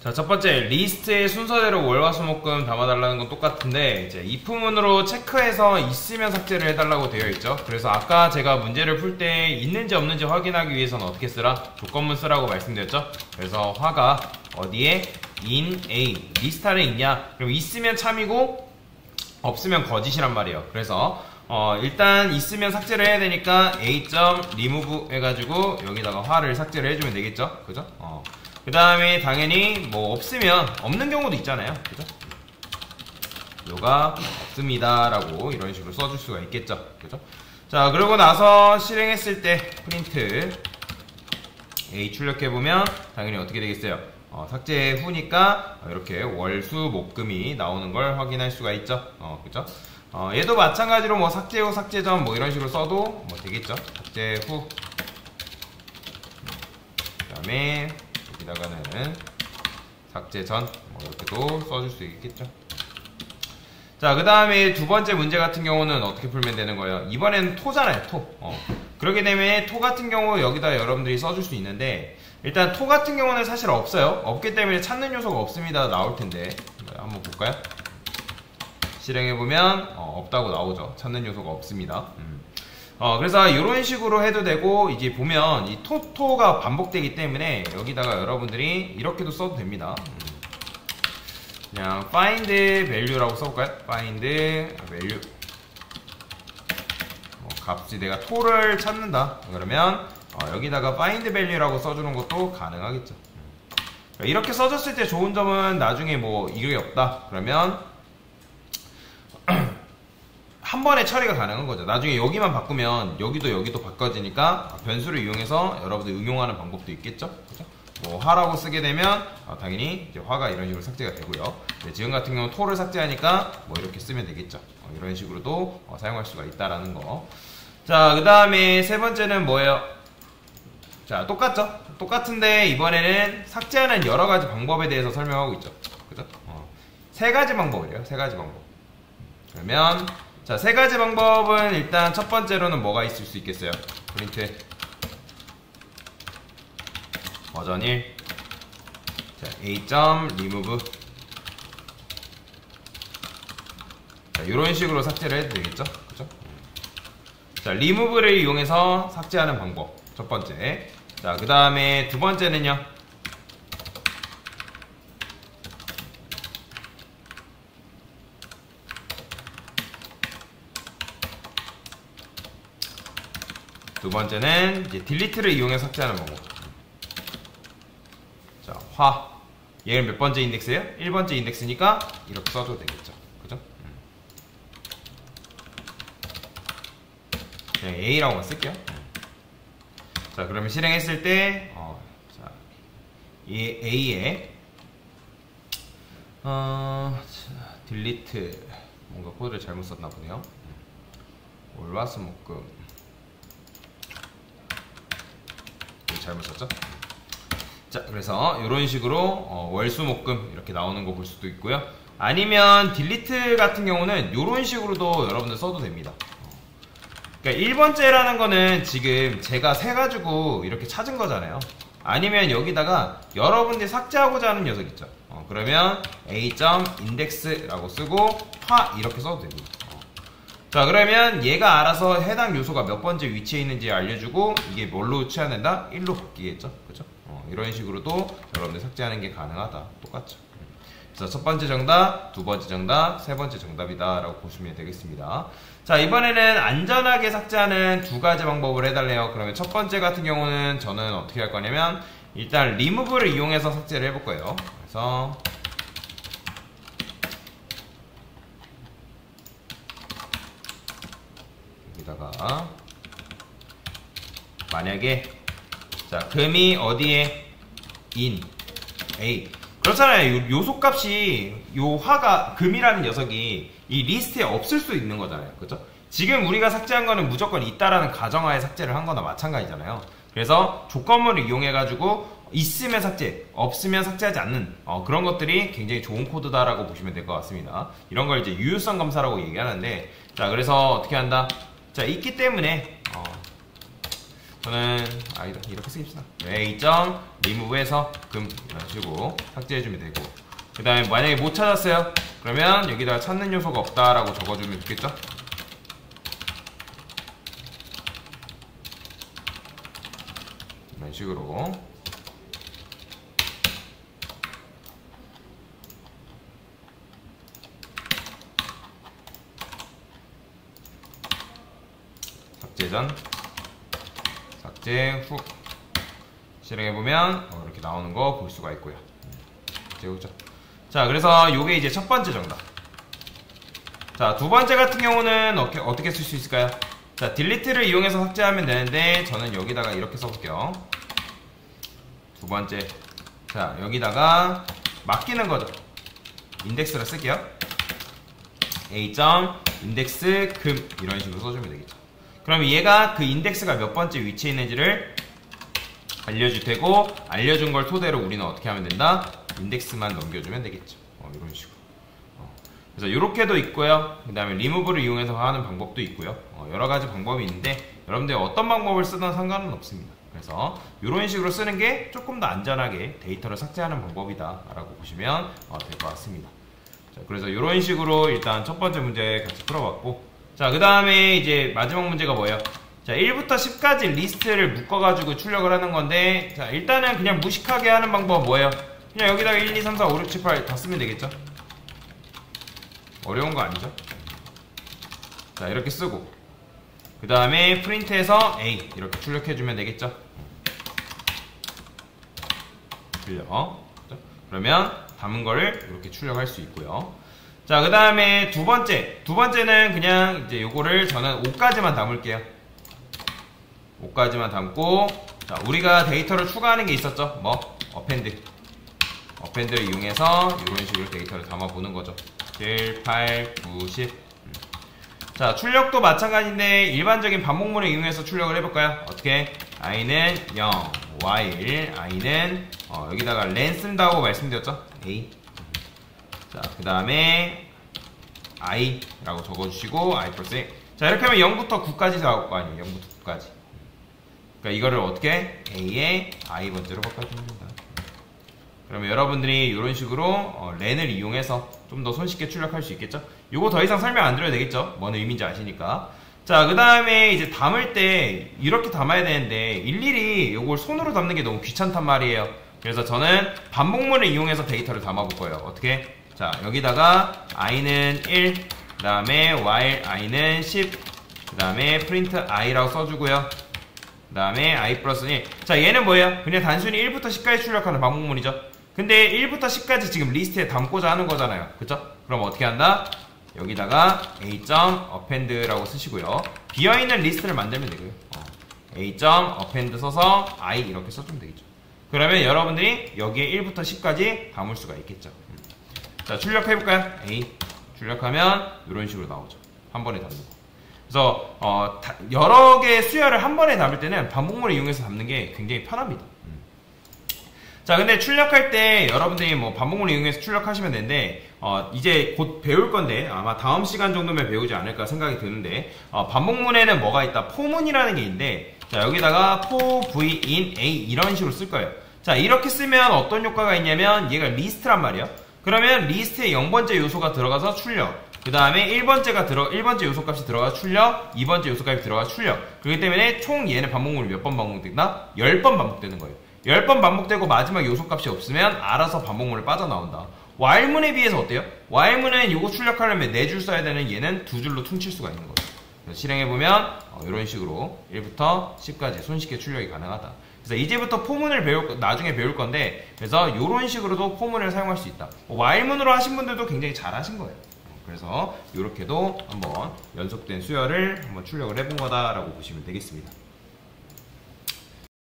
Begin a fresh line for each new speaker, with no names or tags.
자, 첫 번째, 리스트의 순서대로 월화수목금 담아달라는 건 똑같은데, 이제 if문으로 체크해서 있으면 삭제를 해달라고 되어 있죠. 그래서 아까 제가 문제를 풀 때 있는지 없는지 확인하기 위해서는 어떻게 쓰라? 조건문 쓰라고 말씀드렸죠. 그래서 화가 어디에? in A, 리스트 안에 있냐? 그럼 있으면 참이고, 없으면 거짓이란 말이에요. 그래서 일단 있으면 삭제를 해야 되니까 a.remove 해가지고 여기다가 화를 삭제를 해주면 되겠죠. 그죠? 그 다음에 당연히 뭐 없으면 없는 경우도 있잖아요. 그죠? 요가 없습니다 라고 이런 식으로 써줄 수가 있겠죠. 그죠? 자, 그러고 나서 실행했을 때 프린트 A 출력해보면 당연히 어떻게 되겠어요? 삭제 후니까 이렇게 월수목금이 나오는 걸 확인할 수가 있죠. 그죠? 얘도 마찬가지로 뭐 삭제 후, 삭제 전 뭐 이런 식으로 써도 뭐 되겠죠. 삭제 후. 그 다음에 여기다가는 삭제 전 뭐 이렇게도 써줄 수 있겠죠. 자, 그 다음에 두 번째 문제 같은 경우는 어떻게 풀면 되는 거예요? 이번에는 토잖아요, 토. 그렇기 때문에 토 같은 경우 여기다 여러분들이 써줄 수 있는데, 일단 토 같은 경우는 사실 없어요. 없기 때문에 찾는 요소가 없습니다 나올 텐데 한번 볼까요? 실행해보면 없다고 나오죠. 찾는 요소가 없습니다. 그래서 이런 식으로 해도 되고, 이제 보면 이 토가 반복되기 때문에 여기다가 여러분들이 이렇게도 써도 됩니다. 그냥 find value라고 써볼까요? find value. 값이 내가 토를 찾는다 그러면 여기다가 find value라고 써주는 것도 가능하겠죠. 이렇게 써줬을 때 좋은 점은 나중에 뭐 이게 없다 그러면 한 번에 처리가 가능한 거죠. 나중에 여기만 바꾸면 여기도 바꿔지니까 변수를 이용해서 여러분들 응용하는 방법도 있겠죠. 그죠? 뭐 화라고 쓰게 되면 당연히 이제 화가 이런 식으로 삭제가 되고요. 지금 같은 경우 토를 삭제하니까 뭐 이렇게 쓰면 되겠죠. 이런 식으로도 사용할 수가 있다라는 거. 자, 그 다음에 세 번째는 뭐예요? 자, 똑같죠? 똑같은데 이번에는 삭제하는 여러 가지 방법에 대해서 설명하고 있죠. 그죠? 세 가지 방법이에요. 세 가지 방법. 그러면 자, 세 가지 방법은 일단 첫 번째로는 뭐가 있을 수 있겠어요? 프린트 버전 1. 자, a.remove. 자, 이런 식으로 삭제를 해도 되겠죠? 그죠? 자, remove를 이용해서 삭제하는 방법. 첫 번째. 자, 그 다음에 두 번째는요. 두 번째는 이제 delete를 이용해서 삭제하는 방법. 자, 화. 얘는 몇 번째 인덱스예요? 1번째 인덱스니까 이렇게 써도 되겠죠. 그죠? 그냥 A라고만 쓸게요. 자, 그러면 실행했을 때, 자, 이 A에, delete, 뭔가 코드를 잘못 썼나 보네요. 월화수목금. 잘못 썼죠? 자, 그래서 이런 식으로 월수목금 이렇게 나오는 거 볼 수도 있고요. 아니면 딜리트 같은 경우는 이런 식으로도 여러분들 써도 됩니다. 그러니까 1번째라는 거는 지금 제가 세가지고 이렇게 찾은 거잖아요. 아니면 여기다가 여러분들이 삭제하고자 하는 녀석 있죠. 그러면 a.index라고 쓰고 화 이렇게 써도 됩니다. 자, 그러면 얘가 알아서 해당 요소가 몇 번째 위치에 있는지 알려주고 이게 뭘로 취한된다? 1로 바뀌겠죠. 그죠? 이런 식으로도 여러분들 삭제하는 게 가능하다. 똑같죠. 그래서 첫 번째 정답, 두 번째 정답, 세 번째 정답이다 라고 보시면 되겠습니다. 자, 이번에는 안전하게 삭제하는 두 가지 방법을 해달래요. 그러면 첫 번째 같은 경우는 저는 어떻게 할 거냐면 일단 remove를 이용해서 삭제를 해볼 거예요. 그래서 여기다가 만약에 자, 금이 어디에? in A. 그렇잖아요. 요소값이 요 화가 금이라는 녀석이 이 리스트에 없을 수 있는 거잖아요. 그죠? 지금 우리가 삭제한 거는 무조건 있다라는 가정하에 삭제를 한 거나 마찬가지잖아요. 그래서 조건문을 이용해 가지고 있으면 삭제, 없으면 삭제하지 않는 그런 것들이 굉장히 좋은 코드다라고 보시면 될 것 같습니다. 이런 걸 이제 유효성 검사라고 얘기하는데, 자, 그래서 어떻게 한다? 자, 있기 때문에 저는 아니다 이렇게 쓰깁시다. A.remove에서 금 이런 식으로 삭제해주면 되고, 그 다음에 만약에 못 찾았어요 그러면 여기다가 찾는 요소가 없다라고 적어주면 좋겠죠. 이런 식으로 삭제 전, 삭제 후 실행해보면 이렇게 나오는 거 볼 수가 있고요. 그죠? 자, 그래서 요게 이제 첫 번째 정답. 자, 두 번째 같은 경우는 어떻게 쓸 수 있을까요? 자, 딜리트를 이용해서 삭제하면 되는데 저는 여기다가 이렇게 써볼게요. 두 번째, 자, 여기다가 맡기는 거죠. 인덱스를 쓸게요. A.index 금 이런 식으로 써주면 되겠죠. 그럼 얘가 그 인덱스가 몇 번째 위치에 있는지를 알려줄 테고, 알려준 걸 토대로 우리는 어떻게 하면 된다? 인덱스만 넘겨주면 되겠죠. 이런 식으로. 그래서 이렇게도 있고요. 그 다음에 리무브를 이용해서 하는 방법도 있고요. 여러 가지 방법이 있는데 여러분들이 어떤 방법을 쓰든 상관은 없습니다. 그래서 이런 식으로 쓰는 게 조금 더 안전하게 데이터를 삭제하는 방법이다 라고 보시면 될 것 같습니다. 자, 그래서 이런 식으로 일단 첫 번째 문제 같이 풀어봤고, 자, 그 다음에 이제 마지막 문제가 뭐예요? 자, 1부터 10까지 리스트를 묶어가지고 출력을 하는 건데, 자, 일단은 그냥 무식하게 하는 방법은 뭐예요? 그냥 여기다가 1, 2, 3, 4, 5, 6, 7, 8 다 쓰면 되겠죠? 어려운 거 아니죠? 자, 이렇게 쓰고, 그 다음에 프린트해서 A 이렇게 출력해주면 되겠죠? 출력. 그러면 담은 거를 이렇게 출력할 수 있고요. 자, 그 다음에 두 번째는 그냥 이제 요거를 저는 5까지만 담을게요. 5까지만 담고, 자, 우리가 데이터를 추가하는 게 있었죠? 뭐? 어펜드를 이용해서 이런 식으로 데이터를 담아보는 거죠. 7, 8, 9, 10. 자, 출력도 마찬가지인데 일반적인 반복문을 이용해서 출력을 해볼까요? 어떻게? i는 0, while i는 여기다가 len 쓴다고 말씀드렸죠? a. 자, 그 다음에 i라고 적어주시고 i 플러스 1. 자, 이렇게 하면 0부터 9까지 나올 거 아니에요? 0부터 9까지. 그러니까 이거를 어떻게? a에 i 번째로 바꿔주면 된다. 그러면 여러분들이 이런 식으로 렌을 이용해서 좀 더 손쉽게 출력할 수 있겠죠? 요거 더 이상 설명 안 드려도 되겠죠? 뭔 의미인지 아시니까. 자, 그 다음에 이제 담을 때 이렇게 담아야 되는데 일일이 요걸 손으로 담는 게 너무 귀찮단 말이에요. 그래서 저는 반복문을 이용해서 데이터를 담아볼 거예요. 어떻게? 자, 여기다가 i는 1, 그 다음에 while i는 10, 그 다음에 print i라고 써주고요. 그 다음에 i 플러스 1. 자, 얘는 뭐예요? 그냥 단순히 1부터 10까지 출력하는 반복문이죠. 근데 1부터 10까지 지금 리스트에 담고자 하는 거잖아요. 그쵸? 그럼 어떻게 한다? 여기다가 a.append라고 쓰시고요. 비어있는 리스트를 만들면 되고요. a.append 써서 i 이렇게 써주면 되겠죠. 그러면 여러분들이 여기에 1부터 10까지 담을 수가 있겠죠. 자, 출력해볼까요? a. 출력하면 이런 식으로 나오죠. 한 번에 담는 거. 그래서 여러 개의 수열을 한 번에 담을 때는 반복문을 이용해서 담는 게 굉장히 편합니다. 자, 근데 출력할 때 여러분들이 뭐 반복문을 이용해서 출력하시면 되는데 이제 곧 배울 건데 아마 다음 시간 정도면 배우지 않을까 생각이 드는데, 반복문에는 뭐가 있다? 포문이라는 게 있는데, 자, 여기다가 for v in a 이런 식으로 쓸 거예요. 자, 이렇게 쓰면 어떤 효과가 있냐면 얘가 리스트란 말이에요. 그러면 리스트에 0번째 요소가 들어가서 출력, 그 다음에 1번째 요소 값이 들어가서 출력, 2번째 요소 값이 들어가서 출력. 그렇기 때문에 총 얘는 반복문이 몇 번 반복된다? 10번 반복되는 거예요. 10번 반복되고 마지막 요소값이 없으면 알아서 반복문을 빠져나온다. while문에 비해서 어때요? while문은 이거 출력하려면 4줄 써야 되는 얘는 2줄로 퉁칠 수가 있는 거죠. 그래서 실행해보면 이런 식으로 1부터 10까지 손쉽게 출력이 가능하다. 그래서 이제부터 포문을 나중에 배울 건데, 그래서 이런 식으로도 포문을 사용할 수 있다. while문으로 하신 분들도 굉장히 잘 하신 거예요. 그래서 이렇게도 한번 연속된 수열을 한번 출력을 해본 거다라고 보시면 되겠습니다.